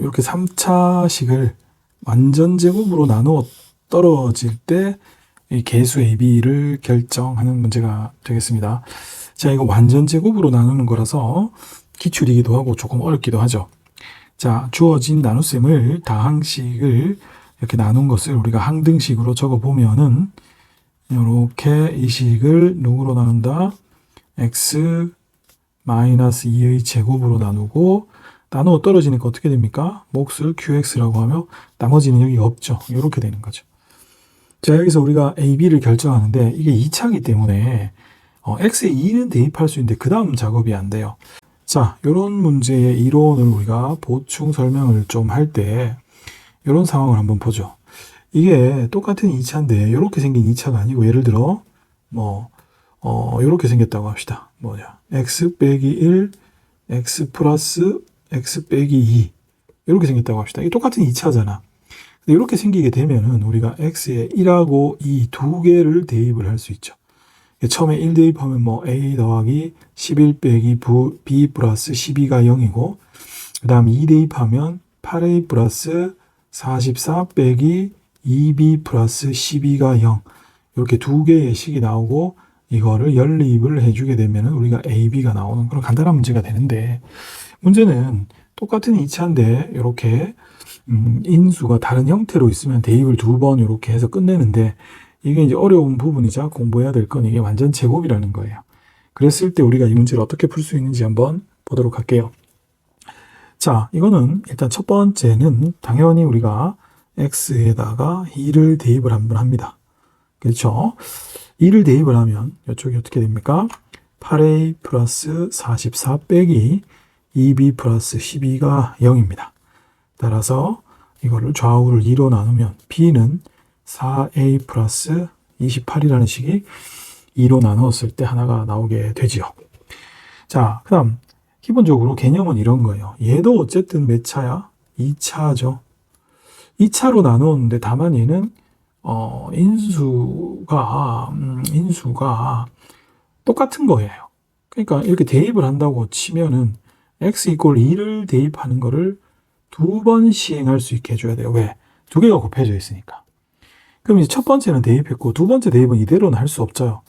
이렇게 3차식을 완전 제곱으로 나누어 떨어질 때 이 개수 AB를 결정하는 문제가 되겠습니다. 자, 이거 완전 제곱으로 나누는 거라서 기출이기도 하고 조금 어렵기도 하죠. 자, 주어진 나눗셈을 다항식을 이렇게 나눈 것을 우리가 항등식으로 적어 보면은 이렇게 이 식을 누구로 나눈다? x 마이너스 2의 제곱으로 나누고 나누어 떨어지니까 어떻게 됩니까? 몫을 qx라고 하며 나머지는 여기 없죠. 이렇게 되는 거죠. 자, 여기서 우리가 a, b를 결정하는데 이게 2차이기 때문에 x에 2는 대입할 수 있는데 그 다음 작업이 안 돼요. 자, 이런 문제의 이론을 우리가 보충 설명을 좀 할 때 이런 상황을 한번 보죠. 이게 똑같은 2차인데 이렇게 생긴 2차가 아니고 예를 들어 이렇게 생겼다고 합시다. x 빼기 1, x 플러스 x 빼기 2 이렇게 생겼다고 합시다. 이게 똑같은 2차잖아. 근데 이렇게 생기게 되면은 우리가 x에 1하고 2 두 개를 대입을 할 수 있죠. 처음에 1 대입하면 a 더하기 11 빼기 b 플러스 12가 0이고 그 다음 2 대입하면 8a 플러스 44 빼기 2b 플러스 12가 0 이렇게 두 개의 식이 나오고 이거를 연립을 해주게 되면 우리가 AB가 나오는 그런 간단한 문제가 되는데 문제는 똑같은 2차인데 이렇게 인수가 다른 형태로 있으면 대입을 두 번 이렇게 해서 끝내는데 이게 이제 어려운 부분이자 공부해야 될 건 이게 완전 제곱이라는 거예요. 그랬을 때 우리가 이 문제를 어떻게 풀 수 있는지 한번 보도록 할게요. 자, 이거는 일단 첫 번째는 당연히 우리가 x에다가 2를 대입을 한번 합니다. 그렇죠? 2를 대입을 하면 이쪽이 어떻게 됩니까? 8a 플러스 44 빼기 2b 플러스 12가 0입니다. 따라서 이거를 좌우를 2로 나누면 b는 4a 플러스 28이라는 식이 2로 나누었을 때 하나가 나오게 되지요. 자, 그 다음 기본적으로 개념은 이런 거예요. 얘도 어쨌든 몇 차야? 2차죠. 2차로 나누었는데 다만 얘는 인수가 똑같은 거예요. 그러니까 이렇게 대입을 한다고 치면은 x 이퀄 2를 대입하는 거를 두 번 시행할 수 있게 해줘야 돼요. 왜? 두 개가 곱해져 있으니까. 그럼 이제 첫 번째는 대입했고 두 번째 대입은 이대로는 할 수 없죠.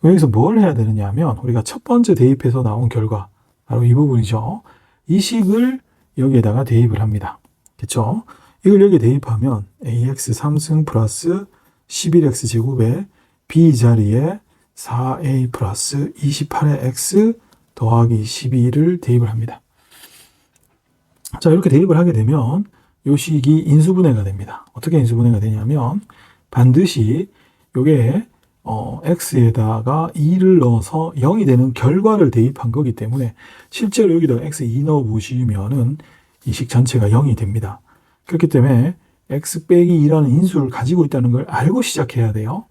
여기서 뭘 해야 되느냐 하면 우리가 첫 번째 대입해서 나온 결과 바로 이 부분이죠. 이 식을 여기에다가 대입을 합니다. 그렇죠? 이걸 여기에 대입하면 ax 3승 플러스 11x 제곱에 b 자리에 4a 플러스 28의 x 더하기 12를 대입을 합니다. 자, 이렇게 대입을 하게 되면 이 식이 인수분해가 됩니다. 어떻게 인수분해가 되냐면 반드시 요게 x에다가 2를 넣어서 0이 되는 결과를 대입한 거기 때문에 실제로 여기다 x 2 넣어 보시면은 이 식 전체가 0이 됩니다. 그렇기 때문에 x 빼기 2라는 인수를 가지고 있다는 걸 알고 시작해야 돼요.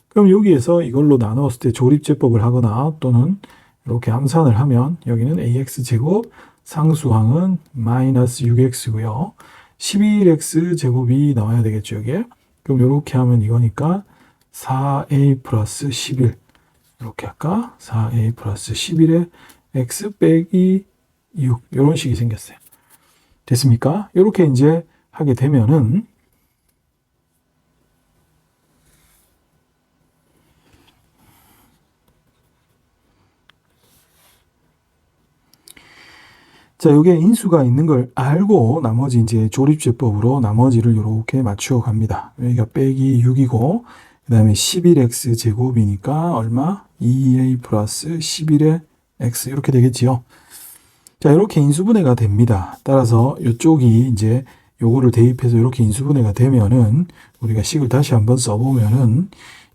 그럼 여기에서 이걸로 나누었을 때 조립제법을 하거나 또는 이렇게 암산을 하면 여기는 ax 제곱 상수항은 마이너스 6x고요. 11x 제곱이 나와야 되겠죠, 여기에. 그럼 이렇게 하면 이거니까 4a 플러스 11 이렇게 할까? 4a 플러스 11에 x 빼기 6 이런 식이 생겼어요. 됐습니까? 이렇게 이제 하게 되면은 자, 이게 인수가 있는 걸 알고 나머지 이제 조립제법으로 나머지를 이렇게 맞추어 갑니다. 여기가 빼기 6이고 그 다음에 11x 제곱이니까 얼마? 2a 플러스 11의 x 이렇게 되겠지요. 자, 이렇게 인수분해가 됩니다. 따라서 이쪽이 이제 요거를 대입해서 이렇게 인수분해가 되면은 우리가 식을 다시 한번 써보면은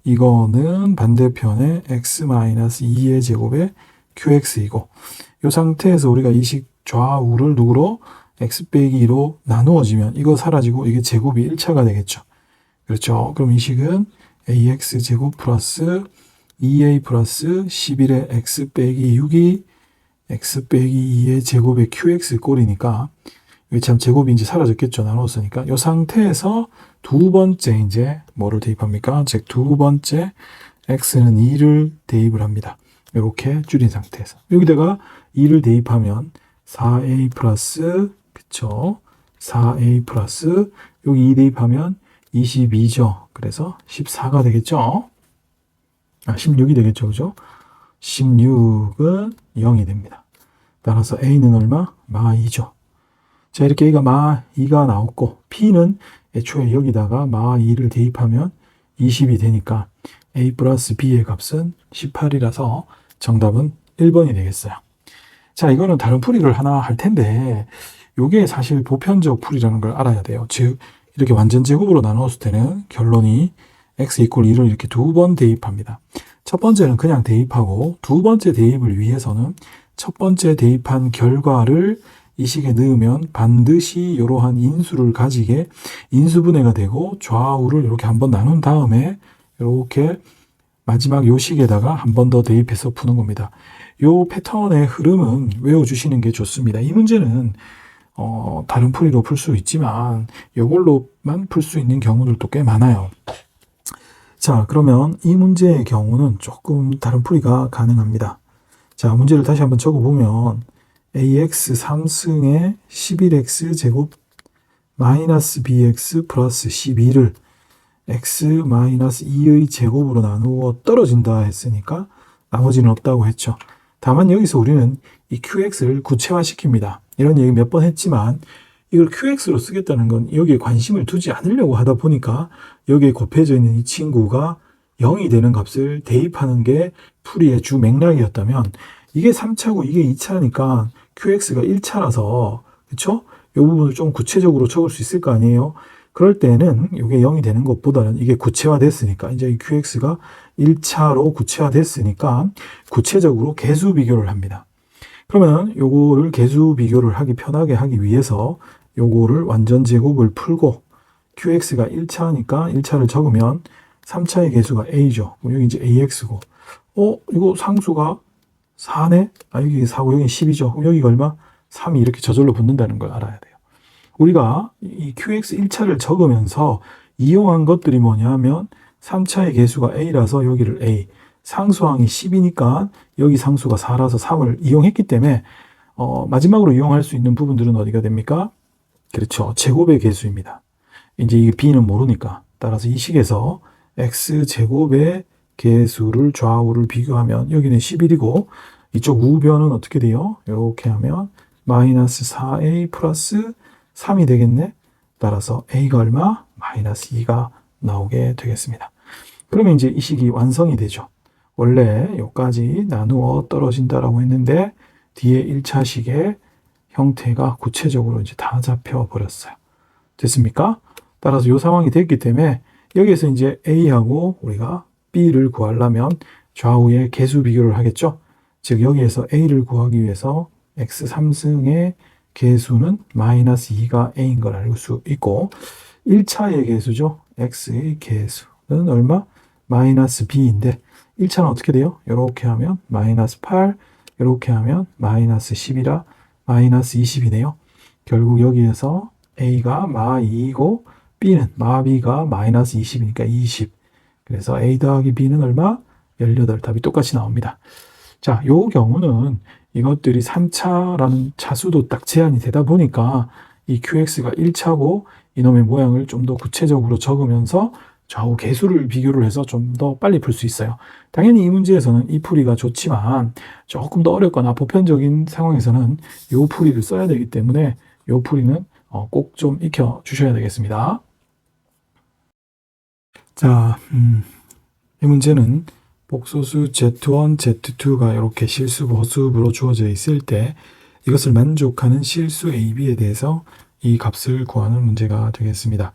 이거는 반대편에 x-2의 제곱에 qx이고 이 상태에서 우리가 이 식 좌우를 누구로? x 빼기 2로 나누어지면 이거 사라지고 이게 제곱이 1차가 되겠죠. 그렇죠. 그럼 이 식은 ax 제곱 플러스 2a 플러스 11의 x 빼기 6이 x 빼기 2의 제곱의 qx 꼴이니까 이게 참 제곱이 이제 사라졌겠죠. 나눴으니까. 이 상태에서 두 번째 이제 뭐를 대입합니까? 즉 두 번째 x는 2를 대입을 합니다. 이렇게 줄인 상태에서. 여기다가 2를 대입하면 4a 플러스 그쵸? 4a 플러스 여기 2 대입하면 22죠. 그래서 14가 되겠죠. 16이 되겠죠. 그죠? 16은 0이 됩니다. 따라서 a는 얼마? 마 2죠. 자, 이렇게 a가 마 2가 나왔고 b는 애초에 여기다가 마 2를 대입하면 20이 되니까 a 플러스 b의 값은 18이라서 정답은 1번이 되겠어요. 자, 이거는 다른 풀이를 하나 할 텐데 이게 사실 보편적 풀이라는 걸 알아야 돼요. 즉 이렇게 완전 제곱으로 나누었을 때는 결론이 x 이퀄 2를 이렇게 두 번 대입합니다. 첫 번째는 그냥 대입하고 두 번째 대입을 위해서는 첫 번째 대입한 결과를 이 식에 넣으면 반드시 이러한 인수를 가지게 인수분해가 되고 좌우를 이렇게 한번 나눈 다음에 이렇게 마지막 요 식에다가 한 번 더 대입해서 푸는 겁니다. 요 패턴의 흐름은 외워주시는 게 좋습니다. 이 문제는 다른 풀이로 풀 수 있지만 이걸로만 풀 수 있는 경우들도 꽤 많아요. 자, 그러면 이 문제의 경우는 조금 다른 풀이가 가능합니다. 자, 문제를 다시 한번 적어보면 ax 3승의 11x 제곱 마이너스 bx 플러스 12를 x 마이너스 2의 제곱으로 나누어 떨어진다 했으니까 나머지는 없다고 했죠. 다만 여기서 우리는 이 qx를 구체화시킵니다. 이런 얘기 몇 번 했지만 이걸 qx로 쓰겠다는 건 여기에 관심을 두지 않으려고 하다 보니까 여기에 곱해져 있는 이 친구가 0이 되는 값을 대입하는 게 풀이의 주 맥락이었다면 이게 3차고 이게 2차니까 qx가 1차라서 그쵸? 이 부분을 좀 구체적으로 적을 수 있을 거 아니에요? 그럴 때는 이게 0이 되는 것보다는 이게 구체화됐으니까 이제 이 qx가 1차로 구체화됐으니까 구체적으로 개수 비교를 합니다. 그러면 요거를 개수 비교를 하기 편하게 하기 위해서 요거를 완전 제곱을 풀고 qx가 1차니까 1차를 적으면 3차의 개수가 a죠. 여기 이제 ax고 이거 상수가 4네? 여기 4고 여기 10이죠. 여기가 얼마? 3이 이렇게 저절로 붙는다는 걸 알아야 돼요. 우리가 이 qx 1차를 적으면서 이용한 것들이 뭐냐면 3차의 개수가 a라서 여기를 a, 상수항이 10이니까 여기 상수가 4라서 3을 이용했기 때문에 마지막으로 이용할 수 있는 부분들은 어디가 됩니까? 그렇죠. 제곱의 개수입니다. 이제 이 b는 모르니까 따라서 이 식에서 x제곱의 개수를 좌우를 비교하면 여기는 11이고 이쪽 우변은 어떻게 돼요? 이렇게 하면 마이너스 4a 플러스 3이 되겠네. 따라서 a가 얼마? 마이너스 2가 나오게 되겠습니다. 그러면 이제 이 식이 완성이 되죠. 원래 여기까지 나누어 떨어진다라고 했는데 뒤에 1차식의 형태가 구체적으로 이제 다 잡혀 버렸어요. 됐습니까? 따라서 이 상황이 됐기 때문에 여기에서 이제 a하고 우리가 b를 구하려면 좌우의 개수 비교를 하겠죠. 즉 여기에서 a를 구하기 위해서 x 3승의 개수는 마이너스 2가 a인 걸 알 수 있고 1차의 개수죠. x의 개수는 얼마? 마이너스 b인데 1차는 어떻게 돼요? 이렇게 하면 마이너스 8, 이렇게 하면 마이너스 10이라 마이너스 20이네요. 결국 여기에서 a가 마 2이고 b는 마 b가 마이너스 20이니까 20. 그래서 a 더하기 b는 얼마? 18. 답이 똑같이 나옵니다. 자, 요 경우는 이것들이 3차라는 차수도 딱 제한이 되다 보니까 이 qx가 1차고 이놈의 모양을 좀 더 구체적으로 적으면서 좌우 개수를 비교를 해서 좀 더 빨리 풀 수 있어요. 당연히 이 문제에서는 이 풀이가 좋지만 조금 더 어렵거나 보편적인 상황에서는 이 풀이를 써야 되기 때문에 이 풀이는 꼭 좀 익혀 주셔야 되겠습니다. 자, 이 문제는 복소수 Z1, Z2가 이렇게 실수, 허수으로 주어져 있을 때 이것을 만족하는 실수 A, B에 대해서 이 값을 구하는 문제가 되겠습니다.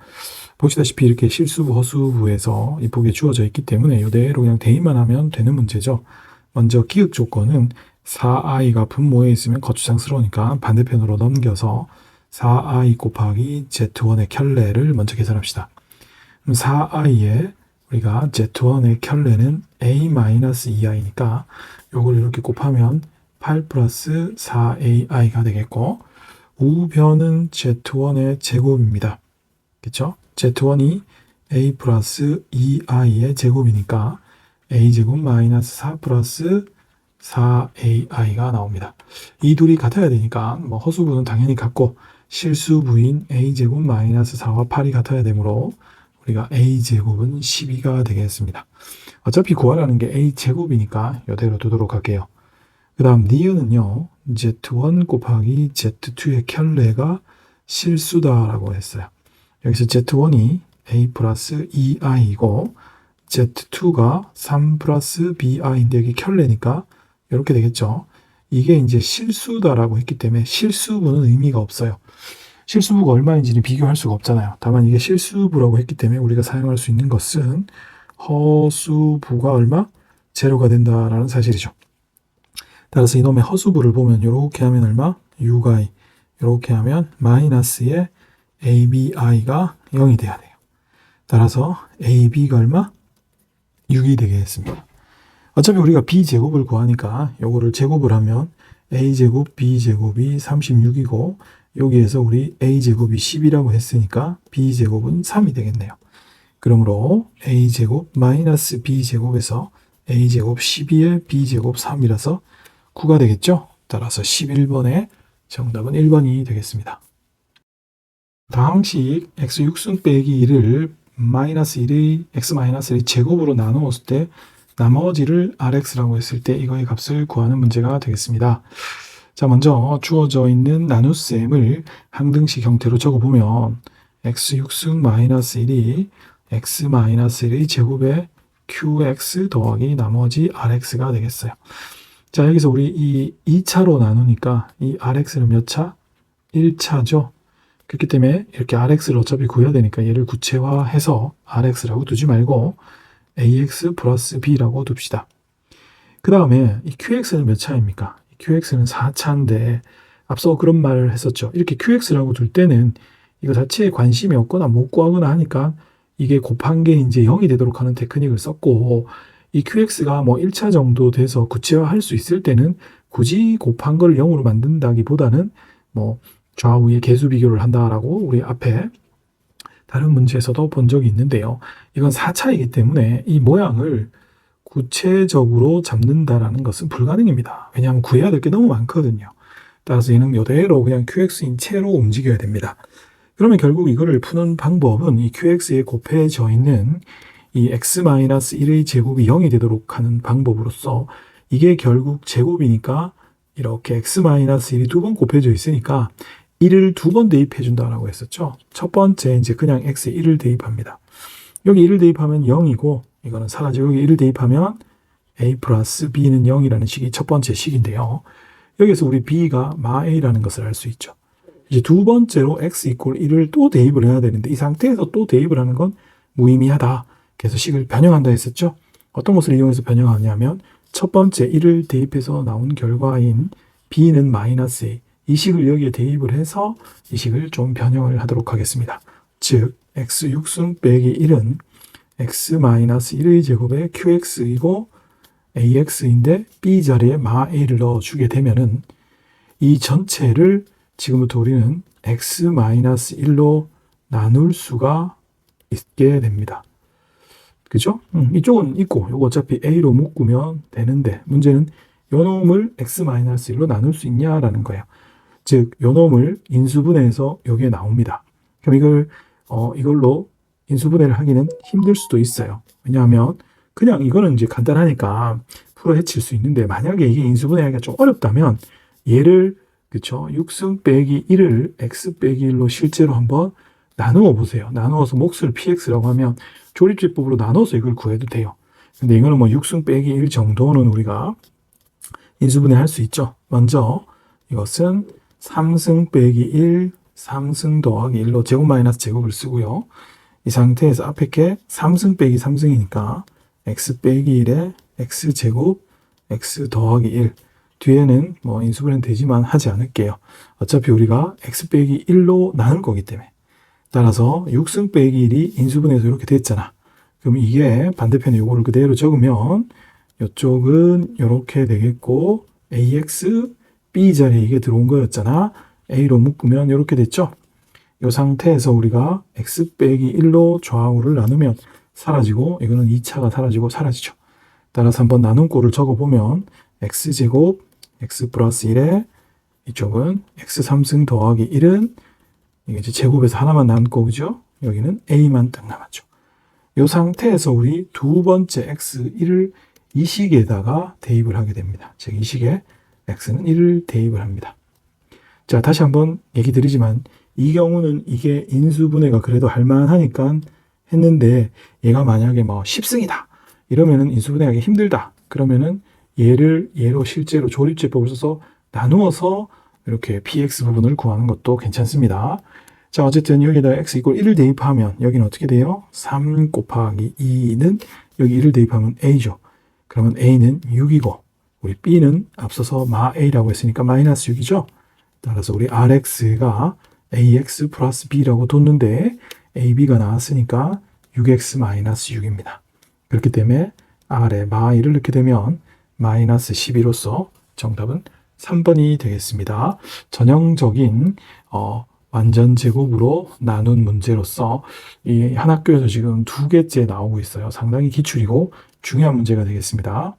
보시다시피 이렇게 실수부, 허수부에서 이쁘게 주어져 있기 때문에 이대로 그냥 대입만 하면 되는 문제죠. 먼저 기억 조건은 4i가 분모에 있으면 거추장스러우니까 반대편으로 넘겨서 4i 곱하기 Z1의 켤레를 먼저 계산합시다. 그럼 4i에 우리가 Z1의 켤레는 a-2i니까 요걸 이렇게 곱하면 8 플러스 4ai가 되겠고 우변은 Z1의 제곱입니다. 그쵸? Z1이 a 플러스 2i의 제곱이니까 a제곱 마이너스 4 플러스 4ai가 나옵니다. 이 둘이 같아야 되니까 뭐 허수부는 당연히 같고 실수부인 a제곱 마이너스 4와 8이 같아야 되므로 우리가 a제곱은 12가 되겠습니다. 어차피 구하라는 게 a제곱이니까 이대로 두도록 할게요. 그 다음 니은은요. z1 곱하기 z2의 켤레가 실수다라고 했어요. 여기서 z1이 a 플러스 2i이고 z2가 3 플러스 bi인데 여기 켤레니까 이렇게 되겠죠. 이게 이제 실수다라고 했기 때문에 실수부는 의미가 없어요. 실수부가 얼마인지는 비교할 수가 없잖아요. 다만 이게 실수부라고 했기 때문에 우리가 사용할 수 있는 것은 허수부가 얼마? 제로가 된다라는 사실이죠. 따라서 이놈의 허수부를 보면 이렇게 하면 얼마? 6i. 이렇게 하면 마이너스의 abi가 0이 돼야 돼요. 따라서 ab가 얼마? 6이 되겠습니다. 어차피 우리가 b제곱을 구하니까 요거를 제곱을 하면 a제곱 b제곱이 36이고 여기에서 우리 a제곱이 10이라고 했으니까 b제곱은 3이 되겠네요. 그러므로 a제곱 마이너스 b제곱에서 a제곱 12에 b제곱 3이라서 9가 되겠죠? 따라서 11번의 정답은 1번이 되겠습니다. 다항식 x 6승 빼기 1을 마이너스 1의 x 마이너스 1의 제곱으로 나누었을 때 나머지를 rx라고 했을 때 이거의 값을 구하는 문제가 되겠습니다. 자, 먼저 주어져 있는 나눗셈을 항등식 형태로 적어보면 x 6승 마이너스 1이 x 마이너스 1의 제곱에 qx 더하기 나머지 rx가 되겠어요. 자, 여기서 우리 이 2차로 나누니까 이 rx는 몇 차? 1차죠. 그렇기 때문에 이렇게 rx를 어차피 구해야 되니까 얘를 구체화해서 rx라고 두지 말고 ax 플러스 b라고 둡시다. 그 다음에 이 qx는 몇 차입니까? qx는 4차인데 앞서 그런 말을 했었죠. 이렇게 qx라고 둘 때는 이거 자체에 관심이 없거나 못 구하거나 하니까 이게 곱한 게 이제 0이 되도록 하는 테크닉을 썼고 이 qx가 뭐 1차 정도 돼서 구체화할 수 있을 때는 굳이 곱한 걸 0으로 만든다기보다는 뭐 좌우의 개수 비교를 한다라고 우리 앞에 다른 문제에서도 본 적이 있는데요. 이건 4차이기 때문에 이 모양을 구체적으로 잡는다라는 것은 불가능입니다. 왜냐하면 구해야 될 게 너무 많거든요. 따라서 얘는 이대로 그냥 qx인 채로 움직여야 됩니다. 그러면 결국 이거를 푸는 방법은 이 qx에 곱해져 있는 이 x-1의 제곱이 0이 되도록 하는 방법으로서 이게 결국 제곱이니까 이렇게 x-1이 두 번 곱해져 있으니까 1을 두 번 대입해 준다라고 했었죠. 첫 번째 이제 그냥 x에 1을 대입합니다. 여기 1을 대입하면 0이고 이거는 사라지고 여기 1을 대입하면 a 플러스 b는 0이라는 식이 첫 번째 식인데요. 여기서 우리 b가 마 a라는 것을 알 수 있죠. 이제 두 번째로 x 이퀄 1을 또 대입을 해야 되는데 이 상태에서 또 대입을 하는 건 무의미하다. 그래서 식을 변형한다 했었죠. 어떤 것을 이용해서 변형하냐면 첫 번째 1을 대입해서 나온 결과인 b는 마이너스 a 이 식을 여기에 대입을 해서 이 식을 좀 변형을 하도록 하겠습니다. 즉 x 6승 빼기 1은 x-1의 제곱에 qx이고 ax인데 b 자리에 마 a를 넣어주게 되면은 이 전체를 지금부터 우리는 x-1로 나눌 수가 있게 됩니다. 그죠? 이쪽은 있고 요거 어차피 a로 묶으면 되는데 문제는 요 놈을 x-1로 나눌 수 있냐라는 거예요. 즉, 요 놈을 인수분해해서 여기에 나옵니다. 그럼 이걸로 인수분해를 하기는 힘들 수도 있어요. 왜냐하면 그냥 이거는 이제 간단하니까 풀어 헤칠 수 있는데 만약에 이게 인수분해하기가 좀 어렵다면 얘를 그쵸 6승 빼기 1을 x 빼기 1로 실제로 한번 나누어 보세요. 나누어서 몫을 px라고 하면 조립제법으로 나눠서 이걸 구해도 돼요. 근데 이거는 뭐 6승 빼기 1 정도는 우리가 인수분해 할 수 있죠. 먼저 이것은 3승 빼기 1, 3승 더하기 1로 제곱 마이너스 제곱을 쓰고요. 이 상태에서 앞에 게 3승 빼기 3승이니까 x 빼기 1에 x제곱 x 더하기 1 뒤에는 뭐 인수분해는 되지만 하지 않을게요. 어차피 우리가 x 빼기 1로 나눌 거기 때문에 따라서 6승 빼기 1이 인수분해에서 이렇게 됐잖아. 그럼 이게 반대편에 요거를 그대로 적으면 이쪽은 이렇게 되겠고 ax b 자리에 이게 들어온 거였잖아. a로 묶으면 이렇게 됐죠. 이 상태에서 우리가 x 빼기 1로 좌우를 나누면 사라지고 이거는 2차가 사라지고 사라지죠. 따라서 한번 나눈 꼴을 적어보면 x제곱 x 플러스 1에 이쪽은 x 3승 더하기 1은 이게 이제 제곱에서 하나만 남고, 그죠? 여기는 a만 딱 남았죠. 이 상태에서 우리 두 번째 x1을 이 식에다가 대입을 하게 됩니다. 즉, 이 식에 x는 1을 대입을 합니다. 자, 다시 한번 얘기 드리지만, 이 경우는 이게 인수분해가 그래도 할만하니까 했는데, 얘가 만약에 뭐 10승이다. 이러면은 인수분해하기 힘들다. 그러면은 얘로 실제로 조립제법을 써서 나누어서 이렇게 px 부분을 구하는 것도 괜찮습니다. 자, 어쨌든 여기에다 x 이꼴 1을 대입하면 여기는 어떻게 돼요? 3 곱하기 2는 여기 1을 대입하면 a죠. 그러면 a는 6이고 우리 b는 앞서서 마 a라고 했으니까 마이너스 6이죠. 따라서 우리 rx가 ax 플러스 b라고 뒀는데 ab가 나왔으니까 6x 마이너스 6입니다. 그렇기 때문에 r에 마이를 넣게 되면 마이너스 12로서 정답은 3번이 되겠습니다. 전형적인 완전 제곱으로 나눈 문제로서 이 한 학교에서 지금 2개째 나오고 있어요. 상당히 기출이고 중요한 문제가 되겠습니다.